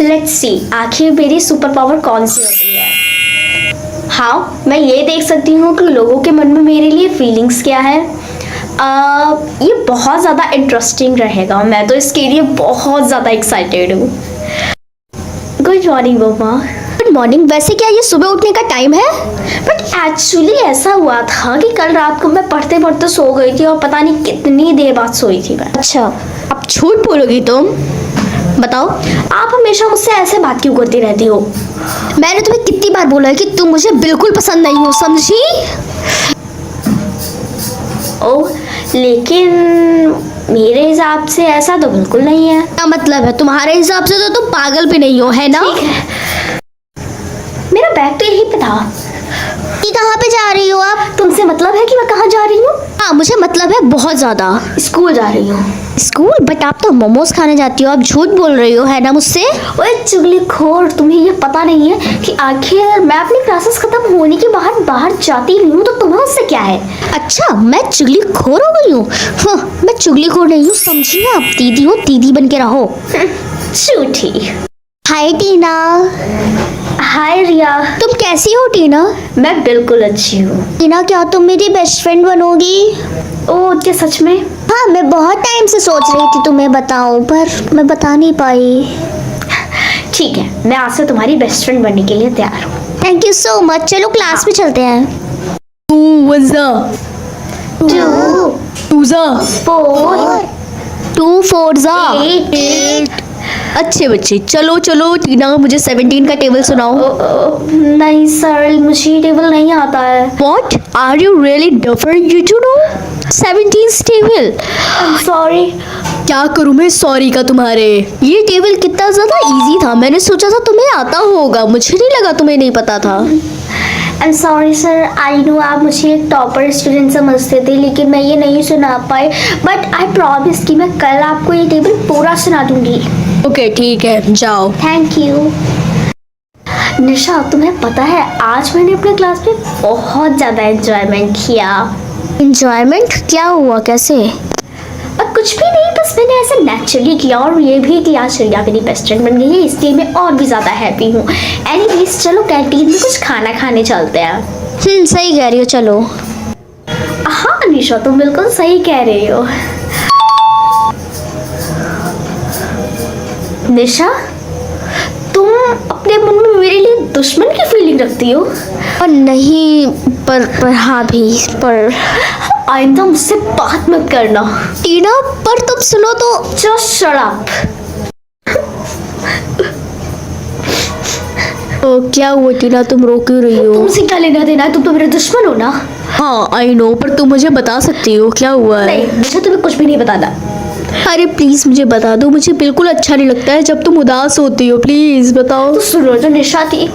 Let's see आखिर मेरी super power कौन सी होती है। हाँ, मैं ये देख सकती हूँ कि लोगों के मन में मेरे लिए फीलिंग्स क्या है। ये बहुत ज़्यादा इंटरेस्टिंग रहेगा। मैं तो इसके लिए बहुत ज़्यादा एक्साइटेड हूँ। गुड मॉर्निंग मम्मा। Good morning. वैसे क्या ये सुबह उठने का टाइम है? बट एक्चुअली ऐसा हुआ था कि कल रात को मैं पढ़ते पढ़ते सो गई थी और पता नहीं कितनी देर बाद सोई थी मैं। अच्छा, अब झूठ बोलोगी तुम? बताओ। आप हमेशा मुझसे ऐसे बात क्यों करती रहती हो? मैंने तुम्हें कितनी बार बोला है कि तुम मुझे बिल्कुल पसंद नहीं हो, समझी? ओह, लेकिन मेरे हिसाब से ऐसा तो बिल्कुल नहीं है। क्या मतलब है? तुम्हारे हिसाब से तो तुम पागल भी नहीं हो, है ना? ठीक है, मेरा बैग तो यहीं पे था। ये कहाँ पे जा रही हो आप? तुमसे मतलब है कि मैं कहाँ जा रही हूँ? हाँ, मुझे मतलब है बहुत ज्यादा। स्कूल जा रही हूँ। स्कूल? बट आप तो मोमोज खाने जाती हो, आप झूठ बोल रही हो, है ना मुझसे? ओए चुगलीखोर, तुम्हें ये पता नहीं है कि आखिर मैं अपनी क्लासेस खत्म होने के बाद बाहर जाती नहीं हूँ, तो तुम्हें उससे क्या है? अच्छा, मैं चुगलीखोर हो गई हूँ? हाँ, मैं चुगलीखोर नहीं हूँ, समझी ना? आप दीदी हो, दीदी बन के रहो। झूठी। हाय टीना। हाय रिया। तुम कैसी हो टीना? मैं बिल्कुल अच्छी हूँ। टीना, क्या तुम मेरी बेस्ट फ्रेंड बनोगी? ओह, क्या सच में? हाँ, मैं बहुत टाइम से सोच रही थी तुम्हें बताऊं, पर मैं बता नहीं पाई। ठीक है, मैं आज से तुम्हारी बेस्ट फ्रेंड बनने के लिए तैयार हूँ। Thank you so much. चलो क्लास में चलते हैं। 2 1 2 2 4 2 4 8 अच्छे बच्चे, चलो चलो। टीना, मुझे 17 का टेबल सुनाओ। नहीं सर, मुझे टेबल नहीं आता है। What? Are you really different? You do know 17 table? Sorry. क्या करूँ मैं सॉरी का तुम्हारे? ये टेबल कितना ज़्यादा इजी था, मैंने सोचा था तुम्हें आता होगा, मुझे नहीं लगा तुम्हें नहीं पता था। I am sorry sir, I know आप मुझे एक टॉपर स्टूडेंट समझते थे, लेकिन मैं ये नहीं सुना पाई। बट आई प्रॉमिस कि मैं कल आपको ये टेबल पूरा सुना दूंगी। ओके ठीक है, जाओ। Thank you. निशा, तुम्हें पता है आज मैंने अपने क्लास में बहुत ज़्यादा एंजॉयमेंट किया। एंजॉयमेंट? क्या हुआ, कैसे? और कुछ भी नहीं, बस मैंने ऐसे नेचुरली किया। और ये भी कि आज रिया मेरी बेस्ट फ्रेंड बन गई है, इसलिए मैं और भी ज़्यादा हैप्पी हूँ। एनीवेज, चलो कैंटीन में कुछ खाना खाने चलते हैं। सही कह रही हो, चलो। हाँ निशा, तुम बिल्कुल सही कह रही हो। निशा, तुम अपने मन में मेरे लिए दुश्मन की फीलिंग रखती हो? और नहीं, पर हाँ भी, पर आइंदा मुझसे बात मत करना। टीना, पर तुम सुनो तो। Just shut up. क्या हुआ टीना, तुम रो क्यों रही हो? तुमसे क्या लेना देना है? तुम तो मेरे दुश्मन हो ना। हाँ आई नो, पर तुम मुझे बता सकती हो क्या हुआ है? नहीं, मुझे तुम्हें कुछ भी नहीं बताना। अरे प्लीज़ मुझे बता दो, मुझे बिल्कुल अच्छा नहीं लगता है जब तुम उदास होती हो, प्लीज़ बताओ। तो सुनो, जो निशा थी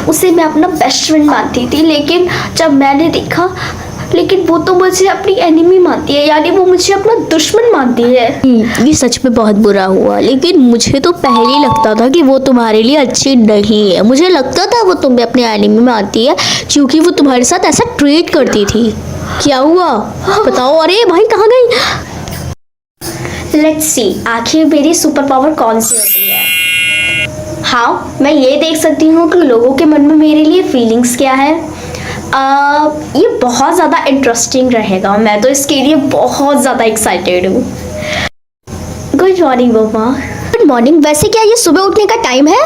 उसे मैं अपना बेस्ट फ्रेंड मानती थी, लेकिन जब मैंने देखा, लेकिन वो तो मुझे अपनी एनिमी मानती है, यानी वो मुझे अपना दुश्मन मानती है। ये सच में बहुत बुरा हुआ, लेकिन मुझे तो पहले ही लगता था कि वो तुम्हारे लिए अच्छी नहीं है। मुझे लगता था वो तुम्हें अपने एनिमी में आती है क्योंकि वो तुम्हारे साथ ऐसा ट्रीट करती थी। क्या हुआ बताओ? अरे भाई कहाँ गई? लेट्स सी आखिर मेरी सुपर पावर कौन सी होती है। हाँ, मैं ये देख सकती हूँ कि लोगों के मन में मेरे लिए फीलिंग्स क्या है। ये बहुत ज़्यादा इंटरेस्टिंग रहेगा। मैं तो इसके लिए बहुत ज़्यादा एक्साइटेड हूँ। गुड मॉर्निंग मम्मा। Good morning. वैसे क्या ये सुबह उठने का टाइम है?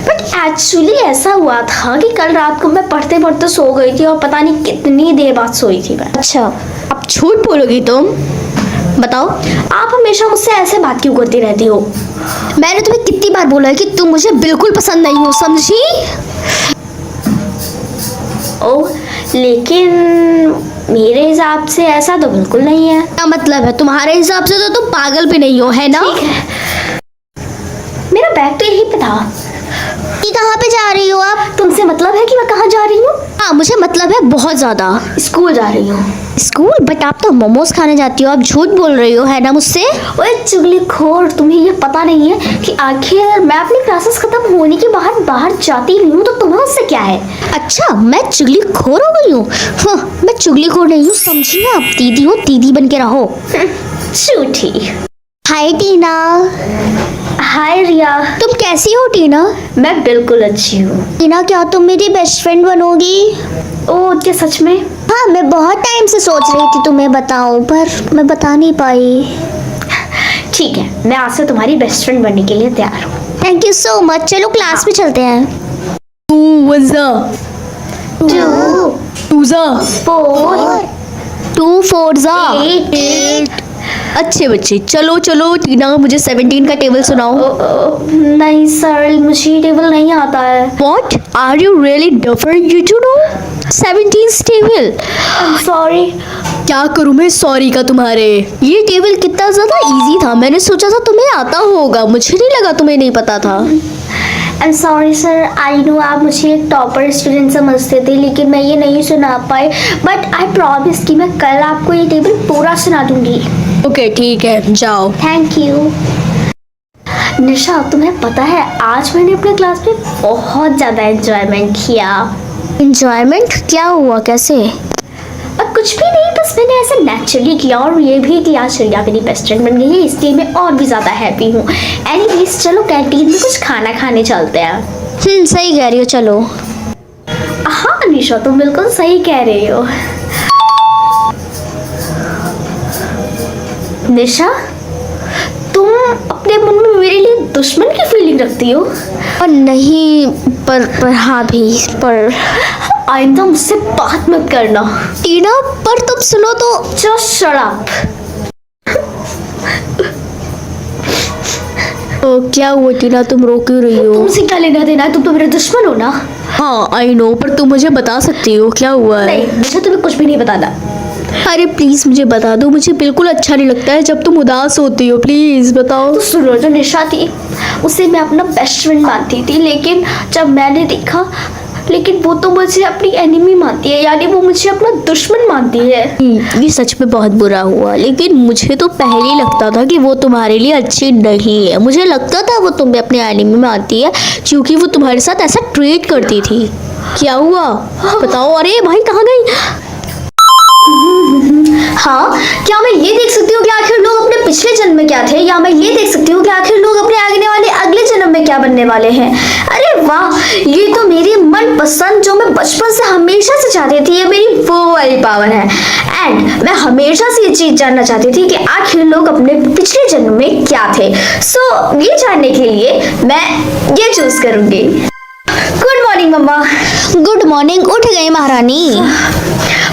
बट एक्चुअली ऐसा हुआ था कि कल रात को मैं पढ़ते पढ़ते सो गई थी और पता नहीं कितनी देर बाद सोई थी मैं। अच्छा, अब झूठ बोलोगी तुम? बताओ। आप हमेशा मुझसे ऐसे बात क्यों करती रहती हो? मैंने तुम्हें कितनी बार बोला है कि तुम मुझे बिल्कुल पसंद नहीं हो, समझी? ओह, लेकिन मेरे हिसाब से ऐसा तो बिल्कुल नहीं है। क्या मतलब है? तुम्हारे हिसाब से तो तुम पागल भी नहीं हो, है ना? ठीक है, मेरा बैग तो यहीं पे था। ये कहाँ पे जा रही हो आप? तुमसे मतलब है कि मैं कहाँ जा रही हूँ? हाँ, मुझे मतलब है बहुत ज्यादा। स्कूल जा रही हूँ। स्कूल? बट आप तो मोमोज खाने जाती हो, आप झूठ बोल रही हो, है ना मुझसे? ओए चुगलीखोर, तुम्हें ये पता नहीं है कि आखिर मैं अपनी क्लासेस खत्म होने के बाद बाहर जाती नहीं हूँ, तो तुम्हें उससे क्या है? अच्छा, मैं चुगलीखोर हो गई हूँ? हाँ, मैं चुगलीखोर नहीं हूँ, समझी ना? आप दीदी हो, दीदी बन के रहो। झूठी। हाय टीना। हाय रिया। तुम कैसी हो टीना? मैं बिल्कुल अच्छी हूँ। टीना, क्या तुम मेरी बेस्ट फ्रेंड बनोगी? ओह, क्या सच में? हाँ, मैं बहुत टाइम से सोच रही थी तुम्हें बताऊं, पर मैं बता नहीं पाई। ठीक है, मैं आज से तुम्हारी बेस्ट फ्रेंड बनने के लिए तैयार हूँ। Thank you so much. चलो क्लास में चलते हैं। 2 1 2 2 4 2 4 8 अच्छे बच्चे, चलो चलो। टीना, मुझे 17 का टेबल सुनाओ। नहीं सर, मुझे ये टेबल नहीं आता है। What? Are you really different? You do know 17 table? Sorry. क्या करूँ मैं सॉरी का तुम्हारे? ये टेबल कितना ज़्यादा इजी था, मैंने सोचा था तुम्हें आता होगा, मुझे नहीं लगा तुम्हें नहीं पता था। I am sorry sir, I know आप मुझे एक टॉपर स्टूडेंट समझते थे, लेकिन मैं ये नहीं सुना पाई। बट आई प्रॉमिस कि मैं कल आपको ये टेबल पूरा सुना दूंगी। ओके ठीक है, जाओ। Thank you. निशा, तुम्हें पता है आज मैंने अपने क्लास में बहुत ज़्यादा एंजॉयमेंट किया। एंजॉयमेंट? क्या हुआ, कैसे? और कुछ भी नहीं, बस मैंने ऐसे नेचुरली किया, और ये भी कि आज रिया मेरी बेस्ट फ्रेंड बन गई है, इसलिए मैं और भी ज़्यादा हैप्पी हूँ। एनीवेज, चलो कैंटीन में कुछ खाना खाने चलते हैं। सही कह रही हो, चलो। हाँ निशा, तुम बिल्कुल सही कह रही हो। निशा, तुम अपने मन में मेरे लिए दुश्मन की फीलिंग रखती हो? और नहीं, पर हाँ भी, पर आइंदा मुझसे बात मत करना। टीना, पर तुम सुनो तो। Just shut up. क्या हुआ टीना, तुम रो क्यों रही हो? तुमसे क्या लेना देना है, तुम तो मेरे दुश्मन हो ना। हाँ आई नो, पर तुम मुझे बता सकती हो क्या हुआ है? नहीं, मुझे तुम्हें कुछ भी नहीं बताना। अरे प्लीज मुझे बता दो, मुझे बिल्कुल अच्छा नहीं लगता है जब तुम उदास होती हो, प्लीज बताओ। तो सुनो, जो निशा थी उसे मैं अपना बेस्ट फ्रेंड मानती थी, लेकिन जब मैंने देखा, लेकिन वो तो मुझे अपनी एनिमी मानती है, यानी वो मुझे अपना दुश्मन मानती है। ये सच में बहुत बुरा हुआ, लेकिन मुझे तो पहले ही लगता था कि वो तुम्हारे लिए अच्छी नहीं है। मुझे लगता था वो तुम्हें अपने एनिमी में आती है क्योंकि वो तुम्हारे साथ ऐसा ट्रीट करती थी। क्या हुआ बताओ? अरे भाई कहाँ गई? हाँ, क्या मैं ये देख सकती हूँ कि आखिर लोग अपने पिछले जन्म में क्या थे, या मैं ये देख सकती हूँ कि आखिर लोग अपने आगने वाले अगले जन्म में क्या बनने वाले हैं? अरे वाह, ये तो मेरी मनपसंद, जो मैं बचपन से हमेशा से चाहती थी, ये मेरी वो वाली पावर है। एंड मैं हमेशा से ये चीज जानना चाहती थी कि आखिर लोग अपने पिछले जन्म में क्या थे। सो ये जानने के लिए मैं ये चूज करूंगी। गुड मॉर्निंग मम्मा। Good morning. उठ गई महारानी?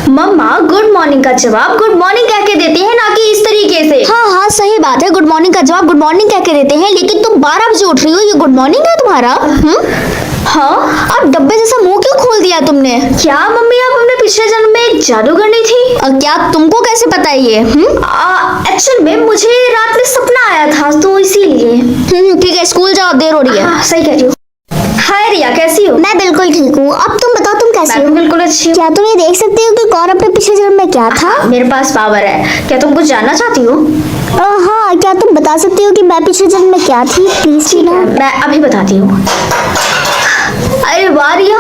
मम्मा, गुड मॉर्निंग का जवाब गुड मॉर्निंग कह के देते हैं, ना कि इस तरीके से। हाँ, सही बात है, गुड मॉर्निंग का जवाब गुड मॉर्निंग कह के देते हैं, लेकिन तुम 12 बजे उठ रही हो, ये गुड मॉर्निंग है तुम्हारा? हाँ, और डब्बे जैसा मुंह क्यों खोल दिया तुमने? क्या मम्मी, आप अपने पिछले जन्म में एक जादूगरनी थी? क्या तुमको कैसे पता है ये? एक्चुअल में मुझे रात में सपना आया था, तो इसीलिए। ठीक है, स्कूल जाओ, देर हो रही है। हाँ, सही कह रही हो। हाय रिया, कैसी हो? मैं बिल्कुल ठीक हूँ। अब तुम बताओ, तुम कैसी मैं हो? भी बिल्कुल अच्छी हूँ। क्या तुम ये देख सकते हो कि कौन अपने पिछले जन्म में क्या था? मेरे पास पावर है, क्या तुम कुछ जानना चाहती हो? हाँ, क्या तुम बता सकती हो कि मैं पिछले जन्म में क्या थी? प्लीज टीना। मैं अभी बताती हूँ। अरे वाह रिया,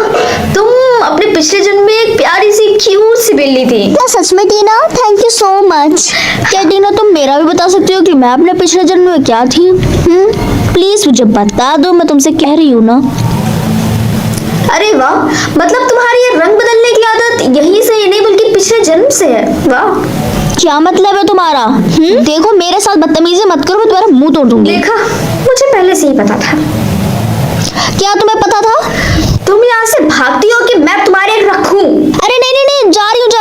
तुम अपने पिछले जन्म में एक प्यारी सी क्यूट सी बिल्ली थी। क्या सच में Tina? Thank you so much. क्या टीना, तुम मेरा भी बता सकती हो कि मैं अपने पिछले जन्म में क्या थी? प्लीज मुझे बता दो, मैं तुमसे कह रही हूँ ना। अरे वाह, मतलब तुम्हारी ये रंग बदलने की आदत यहीं से ही नहीं बल्कि पिछले जन्म से है। वाह, क्या मतलब है तुम्हारा? देखो, मेरे साथ बदतमीजी मत करो, मैं तुम्हारा मुंह तोड़ दूंगी। देखा, मुझे पहले से ही पता था। क्या तुम्हें पता था? तुम यहाँ से भागती हो कि मैं तुम्हारे रखूं? अरे नहीं नहीं नहीं, जा रही हूँ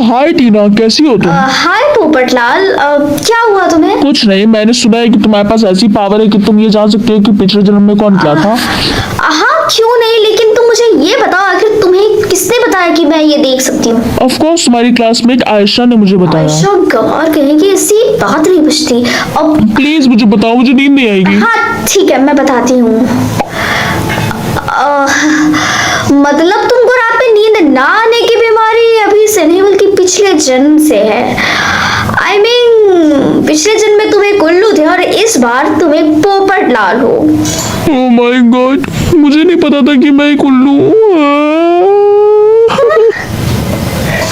हाय टीना, कैसी हो तुम? हाय पोपटलाल, क्या हुआ तुम्हें? कुछ नहीं, मैंने सुना है कि तुम्हारे पास ऐसी पावर है कि तुम ये जान सकते हो कि पिछले जन्म में कौन क्या था। हाँ, क्यों नहीं, लेकिन तुम मुझे ये बताओ, आखिर तुम्हें किसने बताया कि मैं ये देख सकती हूँ? ऑफ कोर्स तुम्हारी क्लासमेट आयशा ने मुझे बताया। आयशा गौर कहेंगे, ऐसी बात नहीं बचती। अब प्लीज मुझे बताओ, मुझे नींद नहीं आएगी। हाँ ठीक है, मैं बताती हूँ। मतलब तुमको रात में नींद ना आने की बीमारी अभी से नहीं बल्कि पिछले जन्म से है। I mean, पिछले जन्म में तुम्हें कुल्लू थे और इस बार तुम्हें पोपटलाल हो। ओह माय गॉड, मुझे नहीं पता था कि मैं कुल्लू हूँ।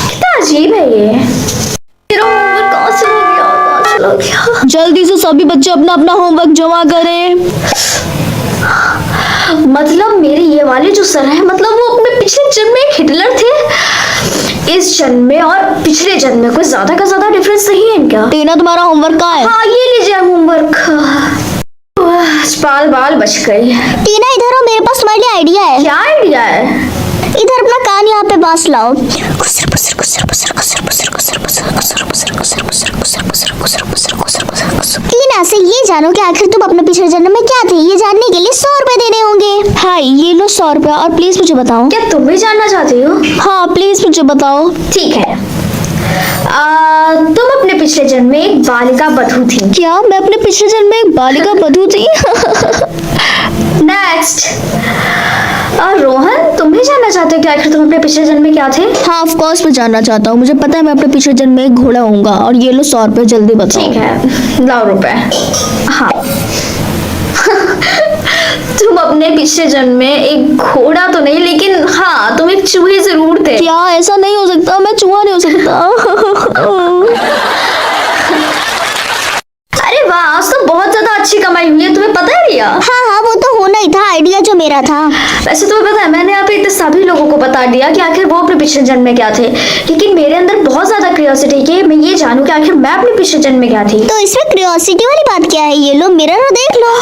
कितना अजीब है ये। कहाँ से हो गया? चलो क्या। जल्दी से सभी बच्चे अपना अपना होमवर्क जमा करें। मतलब मेरे ये वाले जो सर है, मतलब वो अपने पिछले जन्म में एक हिटलर थे। इस जन्म में और पिछले जन्म में कोई ज्यादा का ज्यादा डिफरेंस नहीं है क्या? टीना तुम्हारा होमवर्क कहाँ है? हाँ ये लीजिए होमवर्क। बाल बाल बच गई। टीना इधर आओ, मेरे पास तुम्हारे लिए आइडिया है। क्या आइडिया है? इधर अपना कान यहाँ पे पास लाओ। कुसर कुसर कुसर कुसर कुसर कुसर कुसर कुसर कुसर कुसर कुसर कुसर कुसर कुसर कुसर कुसर कुसर कुसर कुसर। टीना से ये जानो कि आखिर तुम अपने पिछले जन्म में क्या थे। ये जानने के लिए 100 रुपए देने होंगे। हाँ ये लो 100 रुपया, और प्लीज मुझे बताओ। क्या तुम भी जानना चाहती हो? हाँ प्लीज मुझे बताओ। ठीक है। तुम अपने पिछले जन्म में एक बालिका बधू थी। क्या मैं अपने पिछले जन्म में एक बालिका बधू थी? नेक्स्ट। रोहन, तुम भी जानना चाहते हो कि आखिर तुम अपने पिछले जन्म में क्या थे? हाँ ऑफ कोर्स मैं जानना चाहता हूँ। मुझे पता है मैं अपने पिछले जन्म में एक घोड़ा होऊंगा। और ये लो 100 रुपए, जल्दी बताओ। ठीक है, लाओ रुपए। हाँ। तुम अपने पिछले जन्म में एक घोड़ा तो नहीं, लेकिन हाँ तुम एक चूहे जरूर थे। क्या ऐसा नहीं हो सकता? मैं चूहा नहीं हो सकता। अरे वाह, आज तो बहुत ज्यादा अच्छी कमाई हुई है, तुम्हें पता है रिया? हाँ वो तो होना ही था, आइडिया जो मेरा था। वैसे तुम्हें पता है मैंने यहाँ पे इतने सभी लोगों को बता दिया कि आखिर वो अपने पिछले जन्म में क्या थे, लेकिन मेरे अंदर बहुत ज्यादा क्यूरियोसिटी कि मैं ये जानूं कि आखिर मैं अपने पिछले जन्म में क्या थी। तो इसमें क्यूरियोसिटी वाली बात क्या है? ये लो मिरर और देख लो।